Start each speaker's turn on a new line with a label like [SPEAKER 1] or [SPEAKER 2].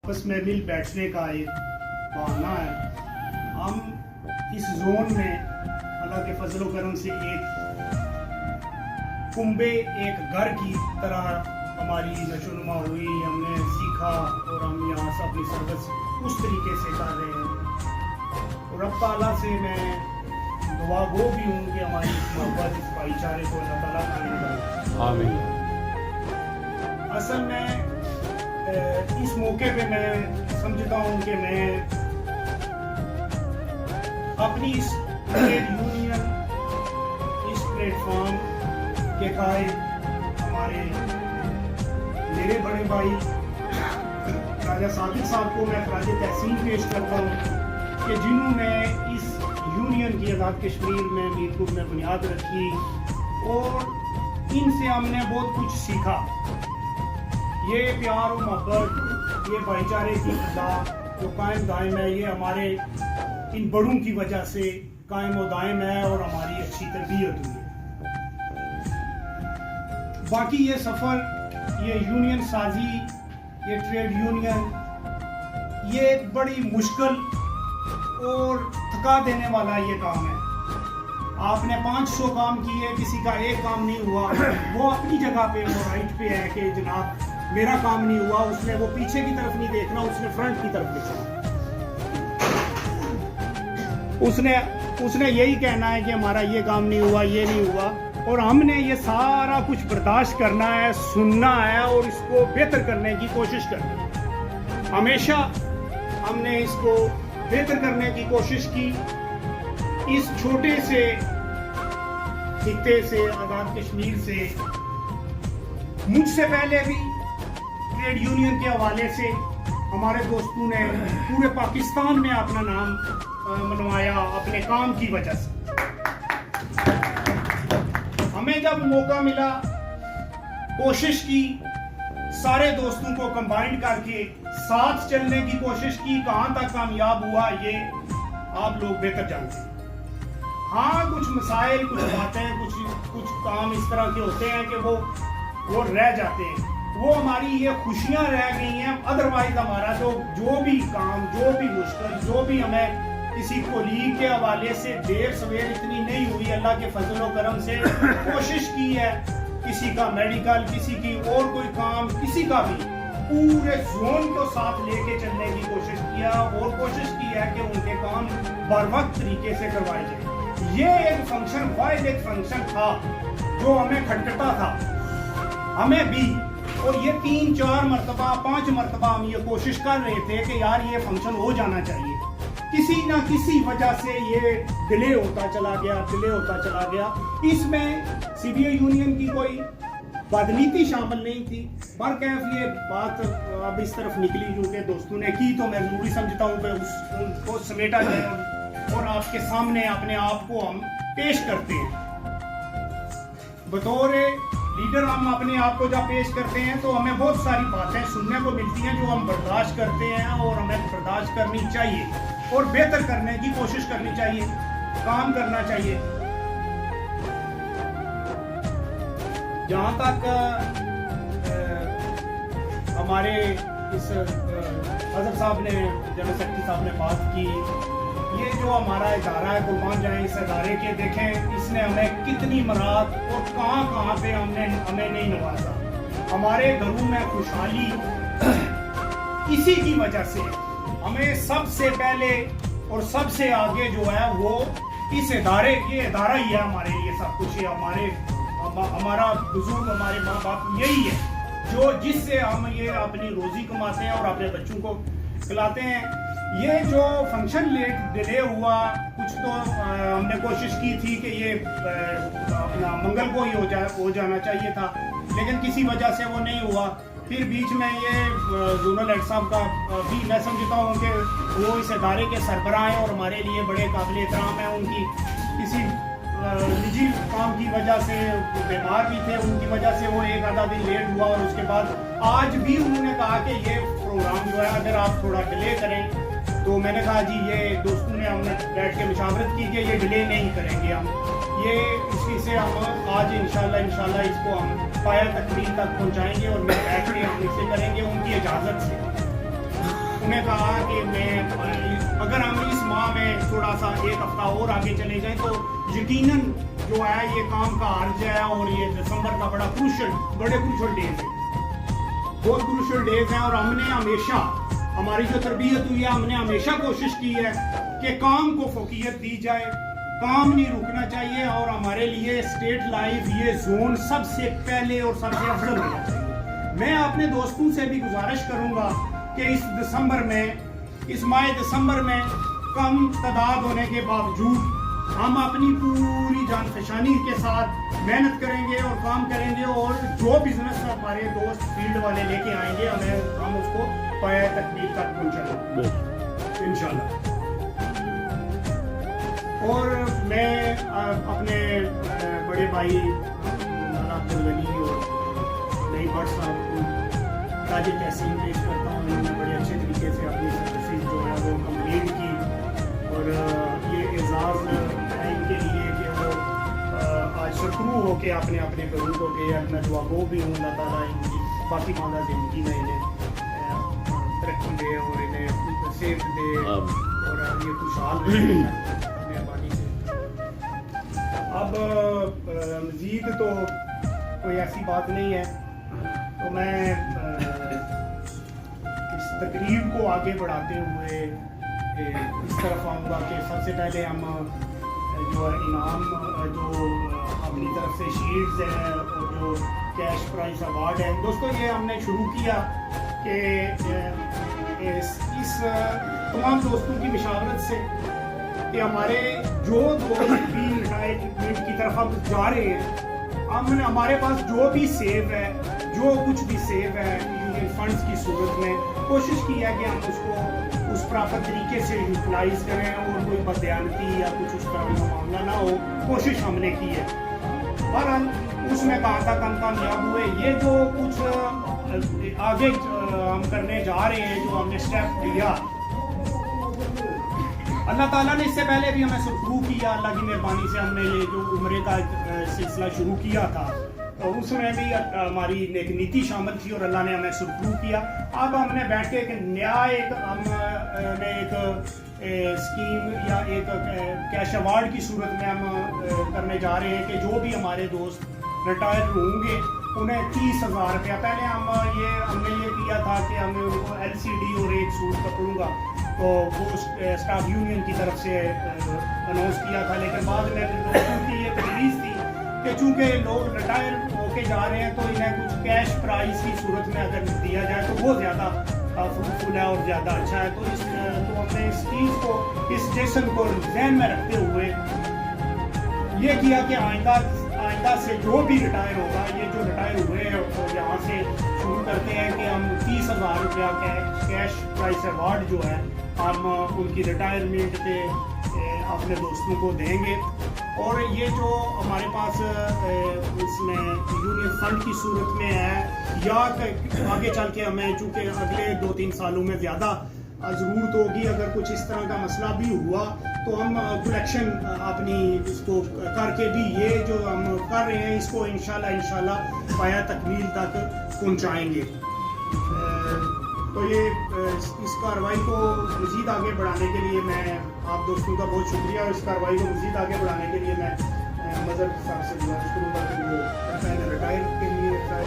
[SPEAKER 1] आपस में मिल बैठने का एक बहाना है। हम इस जोन में अल्लाह के फजल व करम से एक कुंबे एक घर की तरह हमारी नशोनुमा हुई, हमने सीखा और हम यहाँ से अपनी सर्विस उस तरीके से कर रहे हैं। और रब ताला से मैं दुआ गो भी हूँ कि हमारी इस मोहब्बत इस भाईचारे को अल्लाह ताला कायम करे।
[SPEAKER 2] आमीन।
[SPEAKER 1] असल में इस मौके पे मैं समझता हूँ कि मैं अपनी इस ट्रेड यूनियन इस प्लेटफॉर्म के कायम हमारे मेरे बड़े भाई राजा सादिक साहब को मैं खराज तहसीन पेश करता हूँ कि जिन्होंने इस यूनियन की आज़ाद कश्मीर में मीरपुर में बुनियाद रखी और इनसे हमने बहुत कुछ सीखा। ये प्यार और मोहब्बत, ये भाईचारे की फिजा जो कायम दायम है, ये हमारे इन बड़ों की वजह से कायम और दायम है और हमारी अच्छी तरबियत हुई है। बाकी ये सफ़र, ये यूनियन साजी, ये ट्रेड यूनियन, ये बड़ी मुश्किल और थका देने वाला ये काम है। आपने 500 काम किए, किसी का एक काम नहीं हुआ, वो अपनी जगह पे वो राइट पे है कि जनाब मेरा काम नहीं हुआ। उसने वो पीछे की तरफ नहीं देखना, उसने फ्रंट की तरफ देखना। उसने यही कहना है कि हमारा ये काम नहीं हुआ, ये नहीं हुआ, और हमने ये सारा कुछ बर्दाश्त करना है, सुनना है और इसको बेहतर करने की कोशिश करनी है। हमेशा हमने इसको बेहतर करने की कोशिश की। इस छोटे से खित्ते से, आज़ाद कश्मीर से, मुझसे पहले भी ट्रेड यूनियन के हवाले से हमारे दोस्तों ने पूरे पाकिस्तान में अपना नाम मनवाया अपने काम की वजह से। हमें जब मौका मिला, कोशिश की, सारे दोस्तों को कंबाइंड करके साथ चलने की कोशिश की। कहां तक कामयाब हुआ ये आप लोग बेहतर जानते हैं। हाँ, कुछ मसाइल, कुछ बातें, कुछ काम इस तरह के होते हैं कि वो रह जाते हैं। वो हमारी ये खुशियां रह गई हैं। अदरवाइज हमारा जो भी काम, जो भी मुश्किल, जो भी हमें किसी कोलीग के हवाले से देर सवेर इतनी नहीं हुई, अल्लाह के फजल व करम से कोशिश की है। किसी का मेडिकल, किसी की और कोई काम, किसी का भी, पूरे जोन को साथ लेके चलने की कोशिश किया और कोशिश की है कि उनके काम बर वक्त तरीके से करवाए जाए। ये एक फंक्शन, वाइड एक फंक्शन था जो हमें खटखटा था, हमें भी, और ये 3, 4 मरतबा, 5 मरतबा हम ये कोशिश कर रहे थे कि यार ये फंक्शन हो जाना चाहिए। किसी ना किसी वजह से ये डिले होता चला गया। इसमें सीबीआई यूनियन की कोई बदनीति शामिल नहीं थी। बरकैफ ये बात अब इस तरफ निकली क्योंकि दोस्तों ने की, तो मैं जरूरी समझता हूँ कि उसको समेटा जाए और आपके सामने अपने आप को हम पेश करते हैं। बतौर लीडर हम अपने आप को जब पेश करते हैं तो हमें बहुत सारी बातें सुनने को मिलती हैं जो हम बर्दाश्त करते हैं, और हमें बर्दाश्त करनी चाहिए और बेहतर करने की कोशिश करनी चाहिए, काम करना चाहिए। जहाँ तक हमारे इस हजरत साहब ने, जनरल सेक्रेटरी साहब ने बात की, ये जो हमारा इदारा है, कुर्बान जाए इस इदारे के, देखें इसने हमें कितनी मराद और कहाँ पे हमें नहीं नवाजा। हमारे घरों में खुशहाली इसी की वजह से। हमें सबसे पहले और सबसे आगे जो है वो इस इदारे, ये इदारा ही है हमारे लिए सब कुछ। हमारा बुजुर्ग, हमारे माँ बाप यही है जो जिससे हम ये अपनी रोजी कमाते हैं और अपने बच्चों को खिलाते हैं। ये जो फंक्शन डिले हुआ, कुछ तो हमने कोशिश की थी कि ये अपना मंगल को ही हो जाना चाहिए था, लेकिन किसी वजह से वो नहीं हुआ। फिर बीच में ये जोनल हेड साहब का भी मैं समझता हूँ कि वो इस इदारे के सरबराह हैं और हमारे लिए बड़े काबिल एहतराम है। उनकी किसी निजी काम की वजह से बीमार भी थे, उनकी वजह से वो एक आधा दिन लेट हुआ, और उसके बाद आज भी उन्होंने कहा कि ये प्रोग्राम जो है अगर आप थोड़ा डिले करें, तो मैंने कहा जी ये दोस्तों ने हमने बैठ के मुशावरत की कि ये डिले नहीं करेंगे हम, ये इसी से हम आज इंशाल्लाह इसको हम पाया तकमील तक पहुंचाएंगे और मैं बैठ के हम इससे करेंगे उनकी इजाज़त से। انہیں کہا کہ اگر ہم اس ماہ میں تھوڑا سا ایک ہفتہ اور آگے چلے جائیں تو یقیناً جو ہے یہ کام کا عرض ہے، اور یہ دسمبر کا بڑے کروشل ڈیز ہے، بہت کروشل ڈیز ہیں. اور ہم نے ہمیشہ، ہماری جو تربیت ہوئی ہے، ہم نے ہمیشہ کوشش کی ہے کہ کام کو فوقیت دی جائے، کام نہیں رکنا چاہیے، اور ہمارے لیے اسٹیٹ لائف یہ زون سب سے پہلے اور سب سے افضل ہونا چاہیے. میں اپنے دوستوں سے بھی گزارش کروں گا کہ اس ماہ دسمبر میں کم تعداد ہونے کے باوجود ہم اپنی پوری جان فشانی کے ساتھ محنت کریں گے اور کام کریں گے، اور جو بزنس ہمارے دوست فیلڈ والے لے کے آئیں گے ہم اس کو پایہ تکمیل تک پہنچائیں گے انشاءاللہ. اور میں اپنے بڑے بھائی مولانا عبدالغنی اور نئی بٹ صاحب کو تاج تحسین پیش کرتا ہوں. انہوں نے بڑے اچھے طریقے سے اپنی سروسز جو ہے وہ کمپلیٹ کی، اور یہ اعزاز ہے ان کے لیے کہ وہ آج شروع ہو کے اپنے گھروں کو گئے. میں دعا گو بھی ہوں اللہ تعالیٰ ان کی باقی ماندہ زندگی میں انہیں ترقی دے اور انہیں صحت دے اور یہ خوشحال رہے مہربانی سے. اب مزید تو کوئی ایسی بات نہیں ہے، تو میں اس تقریب کو آگے بڑھاتے ہوئے اس طرف آؤں گا کہ سب سے پہلے ہم جو انعام جو اپنی طرف سے شیلڈز ہیں اور جو کیش پرائز ایوارڈ ہے، دوستو یہ ہم نے شروع کیا کہ اس تمام دوستوں کی مشاورت سے کہ ہمارے جو دوست بھی ریٹائرمنٹ کی طرف ہم جا رہے ہیں، ہمارے پاس جو بھی سیو ہے، جو کچھ بھی سیو ہے یونین فنڈز کی صورت میں، کوشش کی ہے کہ ہم اس کو اس پراپر طریقے سے یوٹیلائز کریں اور کوئی بددیانتی یا کچھ اس طرح کا معاملہ نہ ہو، کوشش ہم نے کی ہے. بہرحال اس میں کہاں تک ہم کامیاب ہوئے، یہ جو کچھ آگے ہم کرنے جا رہے ہیں، جو ہم نے اسٹیپ لیا، اللہ تعالیٰ نے اس سے پہلے بھی ہمیں سرخرو کیا. اللہ کی مہربانی سے ہم نے یہ جو عمرے کا سلسلہ شروع کیا تھا تو اس میں بھی ہماری ایک نیتی شامل تھی اور اللہ نے ہمیں سرخرو کیا. اب ہم نے بیٹھ کے ایک نیا ہم نے ایک اسکیم یا ایک کیش ایوارڈ کی صورت میں ہم کرنے جا رہے ہیں کہ جو بھی ہمارے دوست ریٹائر ہوں گے انہیں 30,000 روپیہ. پہلے ہم نے یہ کیا تھا کہ ہم نے ان کو LCD اور ایک سوٹ کپڑوں کا تو وہ اسٹاف یونین کی طرف سے اناؤنس کیا تھا، لیکن بعد میں دوستوں کی یہ تجویز تھی کہ چونکہ لوگ ریٹائر ہو کے جا رہے ہیں تو انہیں کچھ کیش پرائز کی صورت میں اگر دیا جائے تو وہ زیادہ فروٹفل ہے اور زیادہ اچھا ہے. تو ہم نے اس چیز کو، اس جشن کو ذہن میں رکھتے ہوئے یہ کیا کہ آئندہ سے جو بھی ریٹائر ہوگا، یہ جو ریٹائر ہوئے ہیں یہاں سے شروع کرتے ہیں کہ ہم 30,000 روپیہ کیش پرائز ایوارڈ جو ہے ہم ان کی ریٹائرمنٹ پہ اپنے دوستوں کو دیں گے. اور یہ جو ہمارے پاس اس میں یونین فنڈ کی صورت میں ہے، یا آگے چل کے ہمیں چونکہ اگلے 2-3 سالوں میں زیادہ ضرورت ہوگی، اگر کچھ اس طرح کا مسئلہ بھی ہوا تو ہم کلیکشن اپنی اس کو کر کے بھی یہ جو ہم کر رہے ہیں اس کو انشاءاللہ پایہ تکمیل تک پہنچائیں گے. تو یہ اس کارروائی کو مزید آگے بڑھانے کے لیے میں آپ دوستوں کا بہت شکریہ، اور اس کارروائی کو مزید آگے بڑھانے کے لیے میں مظہر صاحب سے گزارش کروں گا کہ وہ ریٹائر